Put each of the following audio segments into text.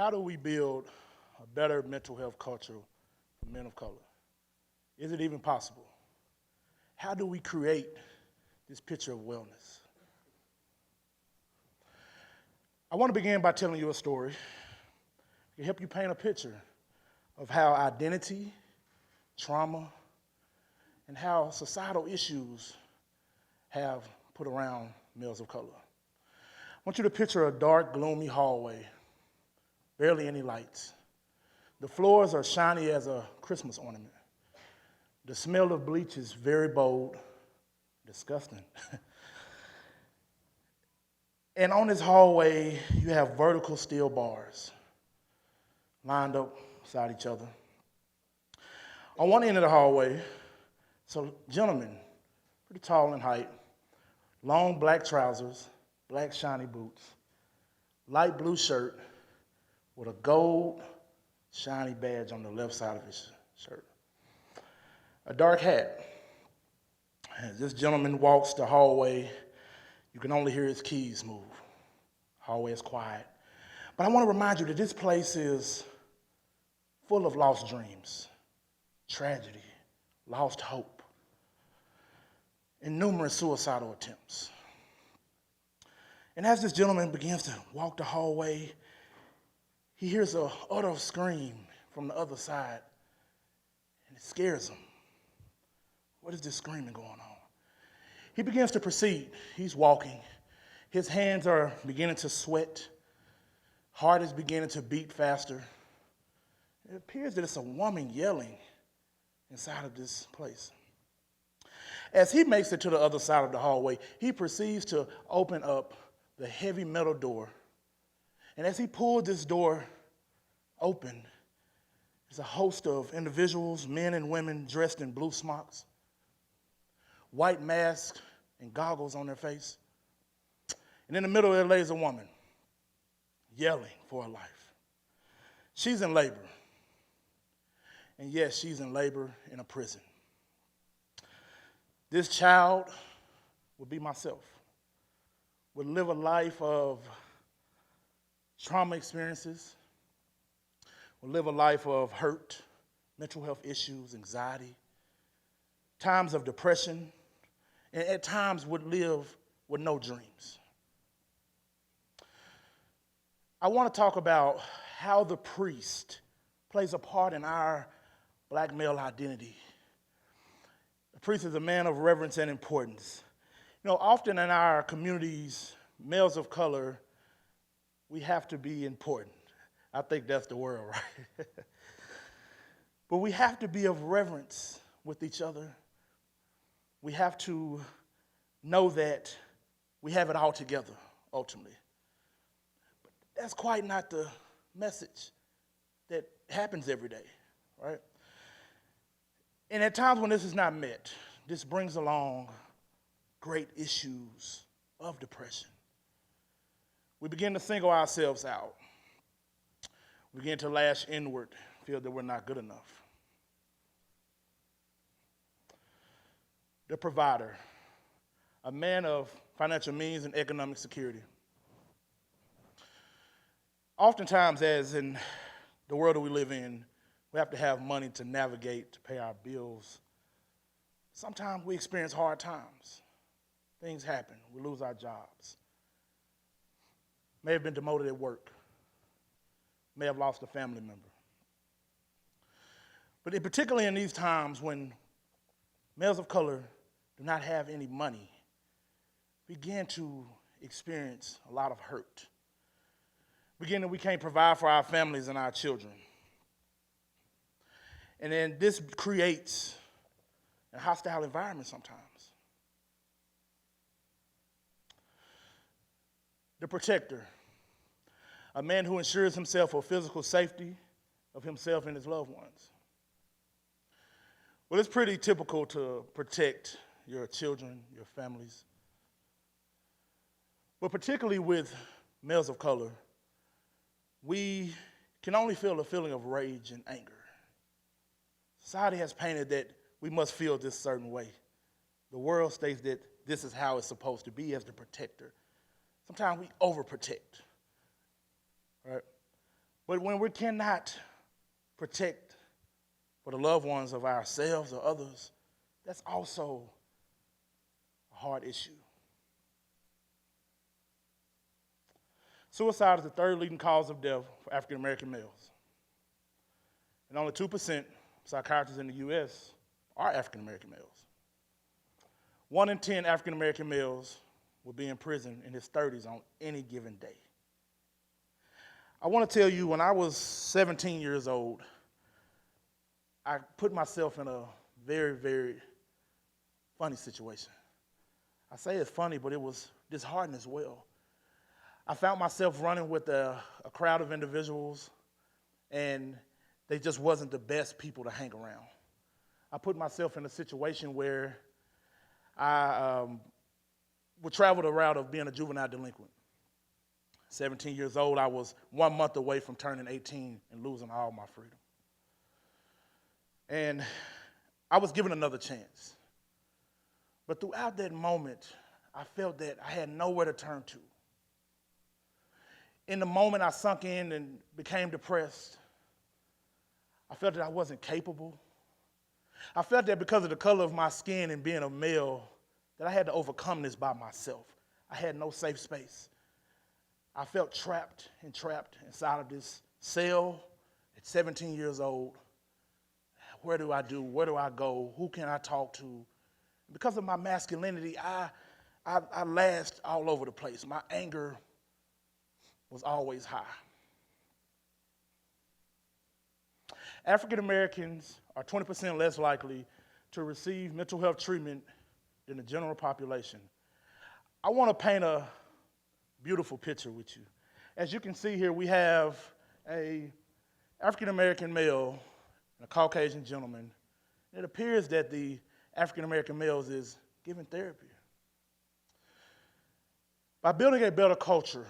How do we build a better mental health culture for men of color? Is it even possible? How do we create this picture of wellness? I want to begin by telling you a story to help you paint a picture of how identity, trauma, and how societal issues have put around males of color. I want you to picture a dark, gloomy hallway, barely any lights. The floors are shiny as a Christmas ornament. The smell of bleach is very bold, disgusting. And on this hallway, you have vertical steel bars lined up beside each other. On one end of the hallway, so gentlemen, pretty tall in height, long black trousers, black shiny boots, light blue shirt with a gold shiny badge on the left side of his shirt. A dark hat. As this gentleman walks the hallway, you can only hear his keys move. Hallway is quiet. But I want to remind you that this place is full of lost dreams, tragedy, lost hope, and numerous suicidal attempts. And as this gentleman begins to walk the hallway, he hears an utter scream from the other side, and it scares him. What is this screaming going on? He begins to proceed. He's walking. His hands are beginning to sweat. Heart is beginning to beat faster. It appears that it's a woman yelling inside of this place. As he makes it to the other side of the hallway, he proceeds to open up the heavy metal door. And as he pulled this door open, there's a host of individuals, men and women dressed in blue smocks, white masks and goggles on their face. And in the middle there lays a woman yelling for her life. She's in labor. And yes, she's in labor in a prison. This child would be myself, would live a life of trauma experiences, would live a life of hurt, mental health issues, anxiety, times of depression, and at times would live with no dreams. I want to talk about how the priest plays a part in our black male identity. The priest is a man of reverence and importance. You know, often in our communities, males of color, we have to be important. I think that's the word, right? But we have to be of reverence with each other. We have to know that we have it all together, ultimately. But that's quite not the message that happens every day, right? And at times when this is not met, this brings along great issues of depression. We begin to single ourselves out. We begin to lash inward, feel that we're not good enough. The provider, a man of financial means and economic security. Oftentimes, as in the world that we live in, we have to have money to navigate, to pay our bills. Sometimes we experience hard times. Things happen. We lose our jobs. May have been demoted at work. May have lost a family member. But particularly in these times when males of color do not have any money, begin to experience a lot of hurt. Begin that we can't provide for our families and our children. And then this creates a hostile environment sometimes. The protector, a man who ensures himself for physical safety of himself and his loved ones. Well, it's pretty typical to protect your children, your families. But particularly with males of color, we can only feel a feeling of rage and anger. Society has painted that we must feel this certain way. The world states that this is how it's supposed to be as the protector. Sometimes we overprotect, right? But when we cannot protect for the loved ones of ourselves or others, that's also a hard issue. Suicide is the third leading cause of death for African American males. And only 2% of psychiatrists in the U.S. are African American males. 1 in 10 African American males will be in prison in his 30s on any given day. I want to tell you, when I was 17 years old, I put myself in a very, very funny situation. I say it's funny, but it was disheartening as well. I found myself running with a crowd of individuals, and they just wasn't the best people to hang around. I put myself in a situation where I would travel the route of being a juvenile delinquent. 17 years old, I was 1 month away from turning 18 and losing all my freedom. And I was given another chance. But throughout that moment, I felt that I had nowhere to turn to. In the moment I sunk in and became depressed, I felt that I wasn't capable. I felt that because of the color of my skin and being a male, that I had to overcome this by myself. I had no safe space. I felt trapped inside of this cell at 17 years old. Where do I do? Where do I go? Who can I talk to? Because of my masculinity, I lashed all over the place. My anger was always high. African Americans are 20% less likely to receive mental health treatment than the general population. I want to paint a beautiful picture with you. As you can see here, we have an African American male and a Caucasian gentleman. It appears that the African American males is giving therapy. By building a better culture,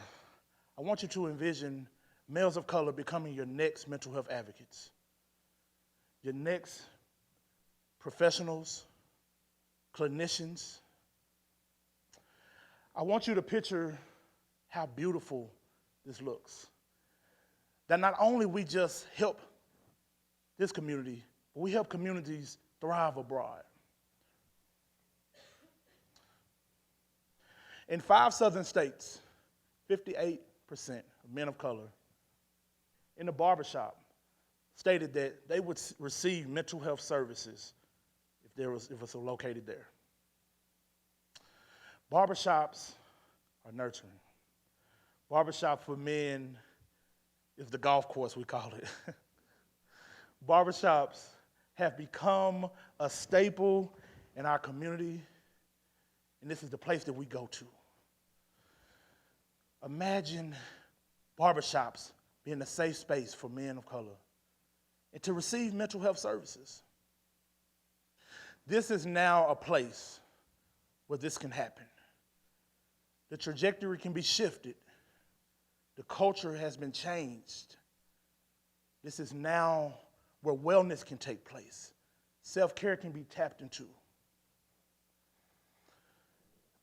I want you to envision males of color becoming your next mental health advocates, your next professionals, clinicians. I want you to picture how beautiful this looks. That not only we just help this community, but we help communities thrive abroad. In 5 southern states, 58% of men of color in the barbershop stated that they would receive mental health services if it was located there. Barbershops are nurturing. Barbershop for men is the golf course, we call it. Barbershops have become a staple in our community, and this is the place that we go to. Imagine barbershops being a safe space for men of color and to receive mental health services. This is now a place where this can happen. The trajectory can be shifted. The culture has been changed. This is now where wellness can take place. Self-care can be tapped into.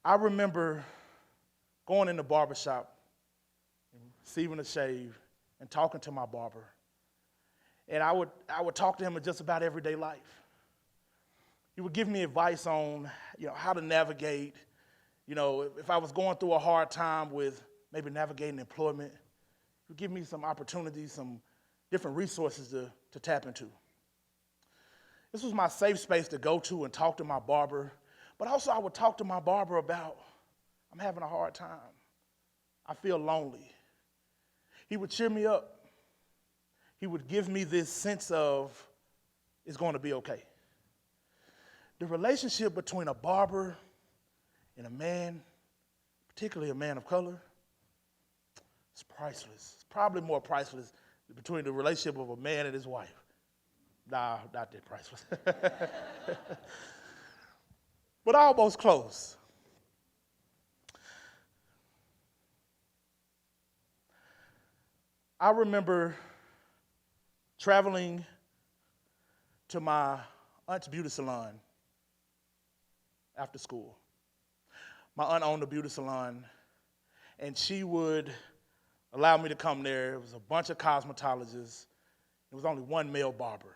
I remember going in the barbershop and receiving a shave and talking to my barber. And I would talk to him in just about everyday life. He would give me advice on, how to navigate, if I was going through a hard time with maybe navigating employment. He would give me some opportunities, some different resources to tap into. This was my safe space to go to and talk to my barber, but also I would talk to my barber about, I'm having a hard time. I feel lonely. He would cheer me up. He would give me this sense of, it's going to be okay. The relationship between a barber and a man, particularly a man of color, is priceless. It's probably more priceless between the relationship of a man and his wife. Nah, not that priceless. But almost close. I remember traveling to my aunt's beauty salon after school. My aunt owned a beauty salon, and she would allowed me to come there. It was a bunch of cosmetologists. There was only one male barber.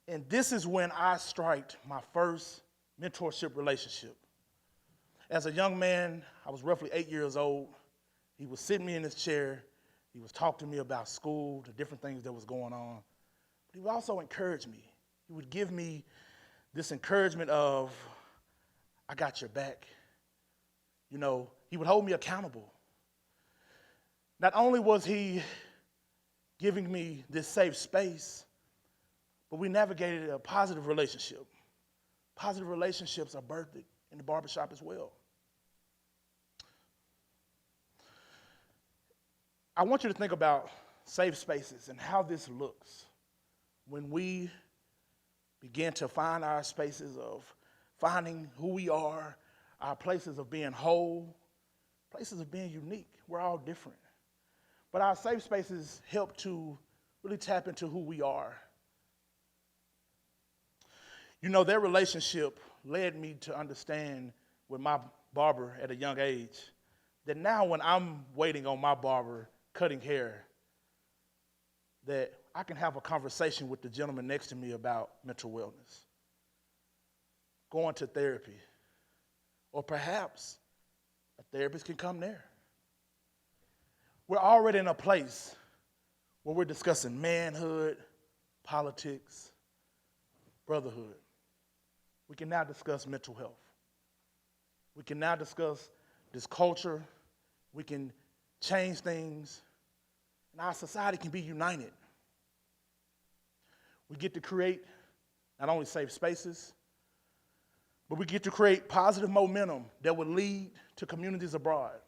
And this is when I striked my first mentorship relationship. As a young man, I was roughly 8 years old. He was sitting me in his chair. He was talking to me about school, the different things that was going on. But he would also encourage me. He would give me this encouragement of, I got your back. You know, he would hold me accountable. Not only was he giving me this safe space, but we navigated a positive relationship. Positive relationships are birthed in the barbershop as well. I want you to think about safe spaces and how this looks when we begin to find our spaces of finding who we are, our places of being whole, places of being unique. We're all different. But our safe spaces help to really tap into who we are. You know, their relationship led me to understand with my barber at a young age that now when I'm waiting on my barber cutting hair, that I can have a conversation with the gentleman next to me about mental wellness, going to therapy, or perhaps a therapist can come there. We're already in a place where we're discussing manhood, politics, brotherhood. We can now discuss mental health. We can now discuss this culture. We can change things, and our society can be united. We get to create not only safe spaces, but we get to create positive momentum that will lead to communities abroad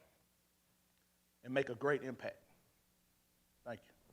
and make a great impact. Thank you.